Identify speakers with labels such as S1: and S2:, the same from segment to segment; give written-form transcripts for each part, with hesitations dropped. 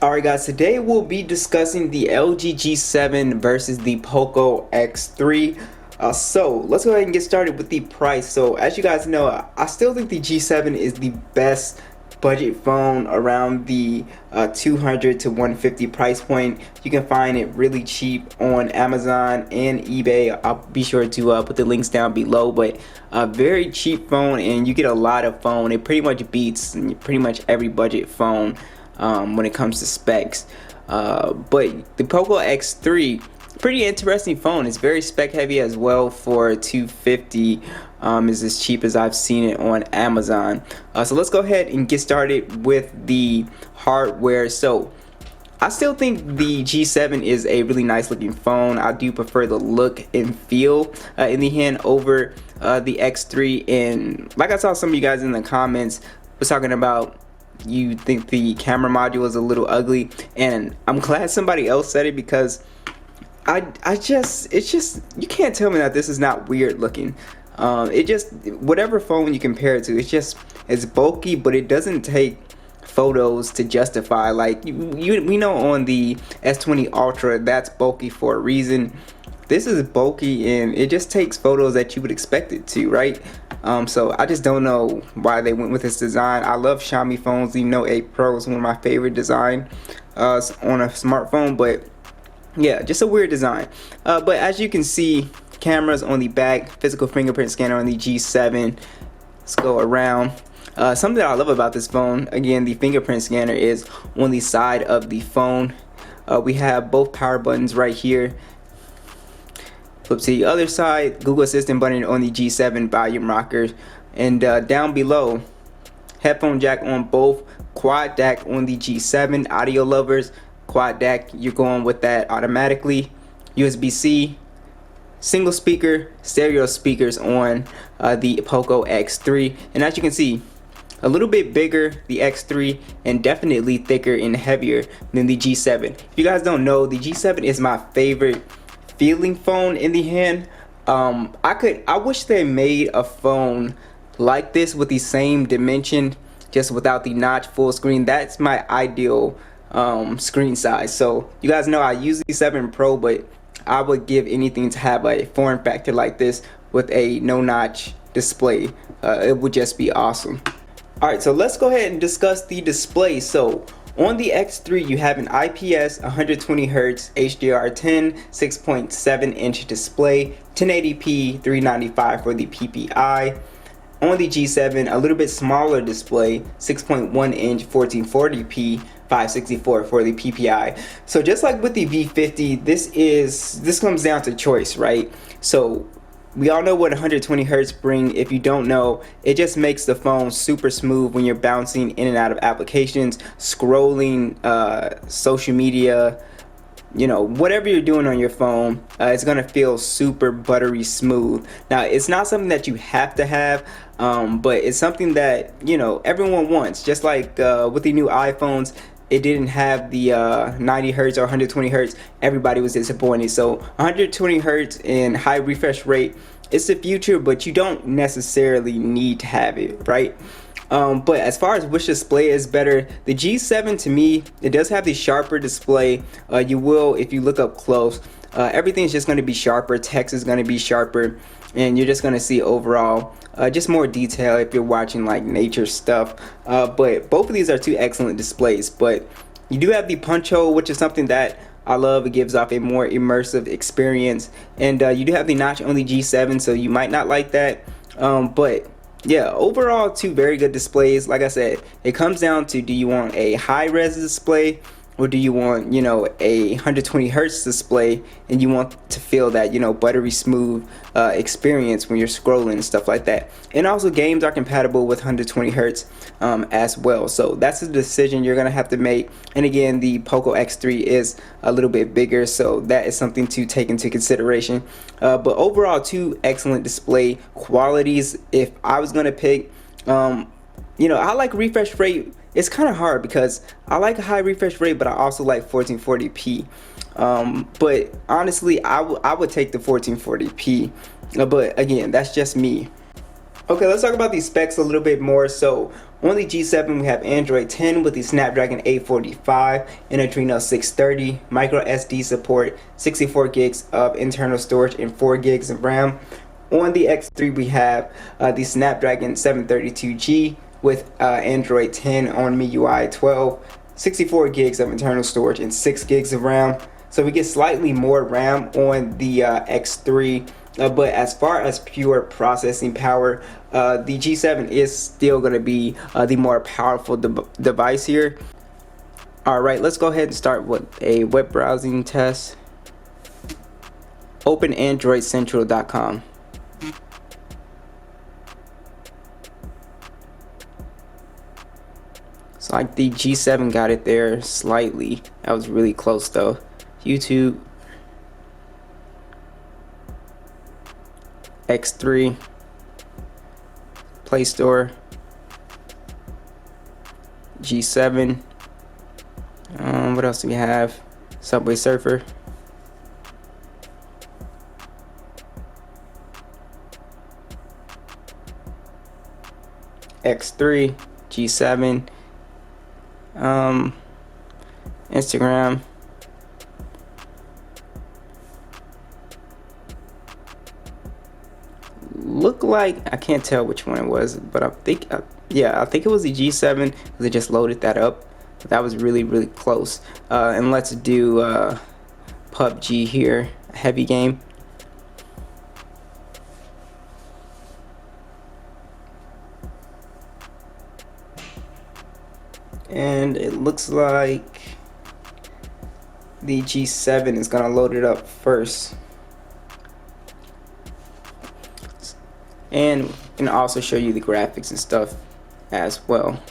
S1: Alright guys, today we'll be discussing the LG G7 versus the Poco X3. So let's go ahead and get started with the price. So as you guys know, I still think the G7 is the best budget phone around the 200 to 150 price point. You can find it really cheap on Amazon and eBay. I'll be sure to put the links down below, but a very cheap phone and you get a lot of phone. It pretty much beats pretty much every budget phone when it comes to specs. But the Poco X3, pretty interesting phone. It's very spec heavy as well. For 250 is as cheap as I've seen it on Amazon. So let's go ahead and get started with the hardware. So I still think the G7 is a really nice looking phone. I do prefer the look and feel in the hand over the X3. And like I saw some of you guys in the comments was talking about, you think the camera module is a little ugly, and I'm glad somebody else said it, because it's just, you can't tell me that this is not weird looking. It just, whatever phone you compare it to, it's bulky, but it doesn't take photos to justify. Like we know on the S20 Ultra that's bulky for a reason. This is bulky and it just takes photos that you would expect it to, right? So I just don't know why they went with this design. I love Xiaomi phones, even though 8 Pro is one of my favorite design on a smartphone, but yeah, just a weird design. But as you can see, cameras on the back, physical fingerprint scanner on the G7. Let's go around. Something that I love about this phone, again, the fingerprint scanner is on the side of the phone. We have both power buttons right here. Flip to the other side, Google Assistant button on the G7, volume rocker, and down below, headphone jack on both, quad DAC on the G7. Audio lovers, quad DAC, you're going with that automatically. USB-C, single speaker, stereo speakers on the Poco X3, and as you can see, a little bit bigger, the X3, and definitely thicker and heavier than the G7. If you guys don't know, the G7 is my favorite feeling phone in the hand. I wish they made a phone like this with the same dimension, just without the notch, full screen. That's my ideal screen size. So you guys know I use the 7 Pro, but I would give anything to have a form factor like this with a no notch display. It would just be awesome. Alright, so let's go ahead and discuss the display. So on the X3, you have an IPS 120Hz HDR10 6.7-inch display, 1080p 395 for the PPI. On the G7, a little bit smaller display, 6.1-inch 1440p 564 for the PPI. So just like with the V50, this comes down to choice, right? So we all know what 120 Hz bring. If you don't know, it just makes the phone super smooth when you're bouncing in and out of applications, scrolling, social media, you know, whatever you're doing on your phone, it's gonna feel super buttery smooth. Now, it's not something that you have to have, but it's something that, you know, everyone wants. Just like with the new iPhones, it didn't have the 90 Hz or 120 Hz. Everybody was disappointed. So 120 Hz and high refresh rate, it's the future, but you don't necessarily need to have it, right? But as far as which display is better, the G7 to me, it does have the sharper display. You will, if you look up close, everything's just going to be sharper. Text is going to be sharper, and you're just going to see overall just more detail if you're watching like nature stuff. But both of these are two excellent displays. But you do have the punch hole, which is something that I love. It gives off a more immersive experience, and you do have the notch on the G7, so you might not like that. But yeah, overall, two very good displays. Like I said, it comes down to, do you want a high-res display, or do you want, you know, a 120 Hz display and you want to feel that, you know, buttery smooth experience when you're scrolling and stuff like that. And also, games are compatible with 120 Hz as well. So that's a decision you're gonna have to make. And again, the Poco X3 is a little bit bigger, so that is something to take into consideration. But overall, two excellent display qualities. If I was gonna pick, you know, I like refresh rate. It's kind of hard because I like a high refresh rate, but I also like 1440p. But honestly, I would take the 1440p. But again, that's just me. Okay, let's talk about these specs a little bit more. So On the G7 we have Android 10 with the Snapdragon 845 and Adreno 630, micro SD support, 64 gigs of internal storage and 4 gigs of RAM. On the X3 we have the Snapdragon 732G with Android 10 on MIUI 12, 64 gigs of internal storage and 6 gigs of RAM. So we get slightly more RAM on the X3. But as far as pure processing power, the G7 is still going to be the more powerful device here. Alright, let's go ahead and start with a web browsing test. Open AndroidCentral.com. It's like the G7 got it there slightly. That was really close though. YouTube. X3, Play Store, G7. What else do we have? Subway Surfer. X3, G7, Instagram. Look like, I can't tell which one it was, but I think I think it was the G7 because it just loaded that up. But that was really close. And let's do PUBG here, a heavy game. And it looks like the G7 is gonna load it up first. And can also show you the graphics and stuff as well.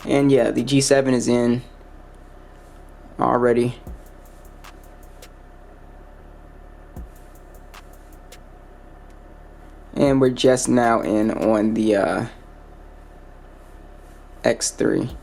S1: And yeah, the G7 is in already. And we're just now in on the X3.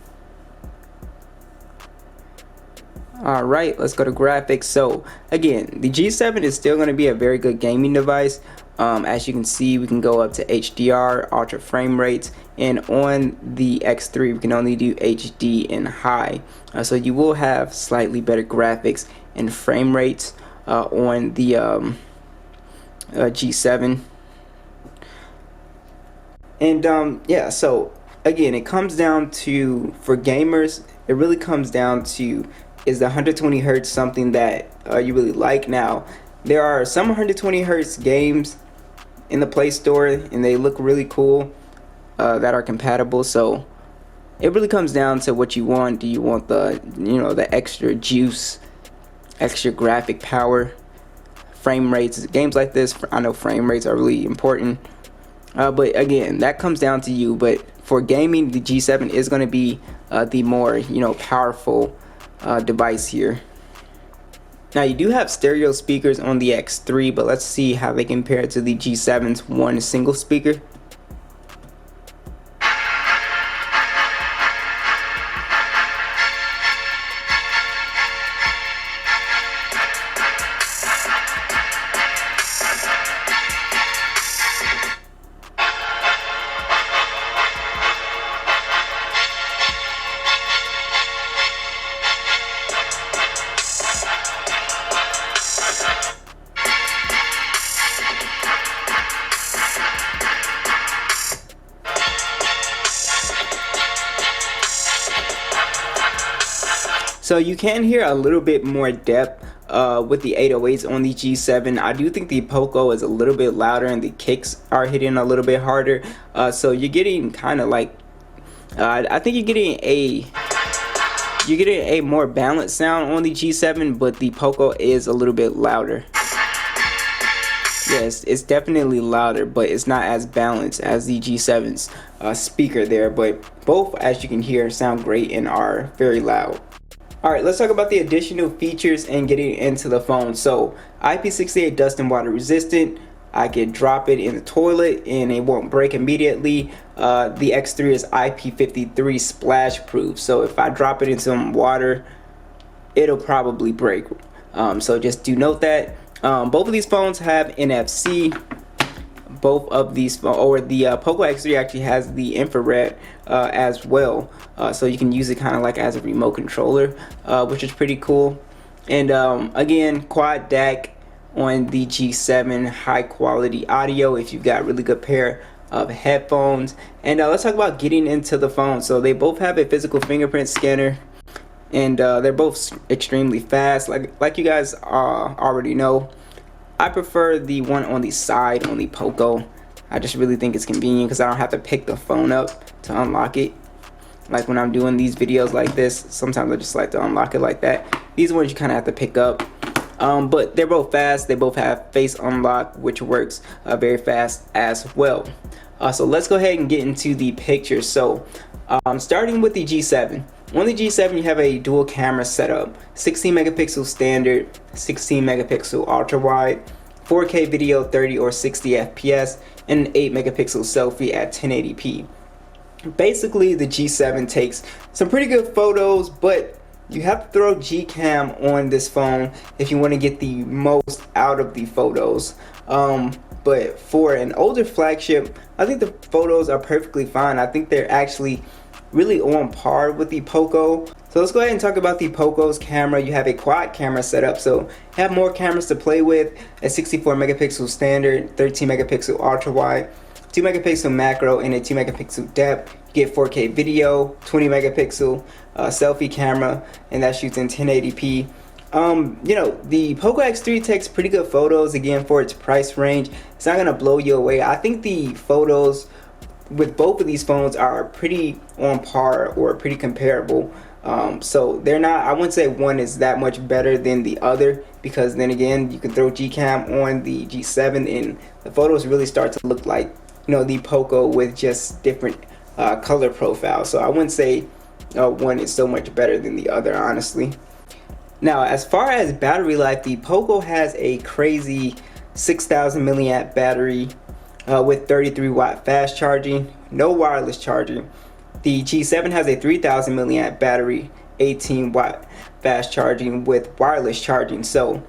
S1: Alright, let's go to graphics. So again, the G7 is still going to be a very good gaming device. As you can see, we can go up to HDR, ultra frame rates, and on the X3 we can only do HD and high. So you will have slightly better graphics and frame rates on the G7. And yeah, so again, it comes down to, for gamers, it really comes down to, is the 120 hertz something that you really like? Now, there are some 120 hertz games in the Play Store and they look really cool that are compatible. So it really comes down to what you want. Do you want the, you know, the extra juice, extra graphic power, frame rates? Games like this, I know frame rates are really important. But again, that comes down to you. But for gaming, the G7 is going to be the more, you know, powerful device here. Now you do have stereo speakers on the X3, but let's see how they compare to the G7's one single speaker. So you can hear a little bit more depth with the 808s on the G7. I do think the Poco is a little bit louder and the kicks are hitting a little bit harder. So you're getting kind of like, I think you're getting a more balanced sound on the G7, but the Poco is a little bit louder. Yes, it's definitely louder, but it's not as balanced as the G7's speaker there. But both, as you can hear, sound great and are very loud. Alright, let's talk about the additional features and getting into the phone. So, IP68 dust and water resistant. I can drop it in the toilet and it won't break immediately. The X3 is IP53 splash proof. So if I drop it in some water, it'll probably break. So just do note that. Both of these phones have NFC, both of these, or the Poco X3 actually has the infrared as well, so you can use it kind of like as a remote controller, which is pretty cool. And again, quad DAC on the G7, high quality audio if you've got a really good pair of headphones. And let's talk about getting into the phone. So they both have a physical fingerprint scanner, and they're both extremely fast, like you guys already know. I prefer the one on the side on the Poco. I just really think it's convenient because I don't have to pick the phone up to unlock it. Like when I'm doing these videos like this, sometimes I just like to unlock it like that. These ones you kind of have to pick up. But they're both fast. They both have face unlock, which works very fast as well. So let's go ahead and get into the pictures. So starting with the G7. On the G7 you have a dual camera setup, 16 megapixel standard, 16 megapixel ultra wide, 4K video 30 or 60 FPS, and an 8 megapixel selfie at 1080p. Basically the G7 takes some pretty good photos, but you have to throw Gcam on this phone if you want to get the most out of the photos. But for an older flagship, I think the photos are perfectly fine. I think they're actually really on par with the Poco. So let's go ahead and talk about the Poco's camera. You have a quad camera setup, so have more cameras to play with. A 64 megapixel standard, 13 megapixel ultra wide, 2 megapixel macro, and a 2 megapixel depth. You get 4K video, 20 megapixel selfie camera, and that shoots in 1080p. You know, the Poco X3 takes pretty good photos. Again, for its price range, it's not gonna blow you away. I think the photos with both of these phones are pretty on par or pretty comparable. So they're not, I wouldn't say one is that much better than the other, because then again you can throw Gcam on the G7 and the photos really start to look like, you know, the Poco with just different color profiles. So I wouldn't say one is so much better than the other, honestly. Now as far as battery life, the Poco has a crazy 6,000 milliamp battery with 33 watt fast charging, no wireless charging. The G7 has a 3,000 milliamp battery, 18 watt fast charging with wireless charging. So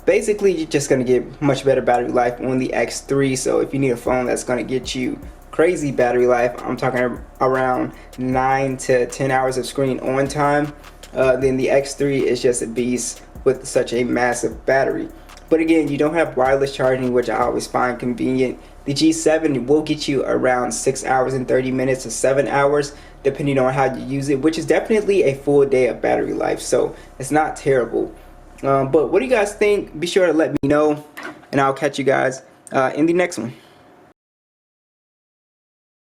S1: basically you're just going to get much better battery life on the X3. So if you need a phone that's going to get you crazy battery life, I'm talking around 9 to 10 hours of screen on time, then the X3 is just a beast with such a massive battery. But again, you don't have wireless charging, which I always find convenient. The G7 will get you around 6 hours and 30 minutes to 7 hours, depending on how you use it, which is definitely a full day of battery life, so it's not terrible. But what do you guys think? Be sure to let me know, and I'll catch you guys in the next one.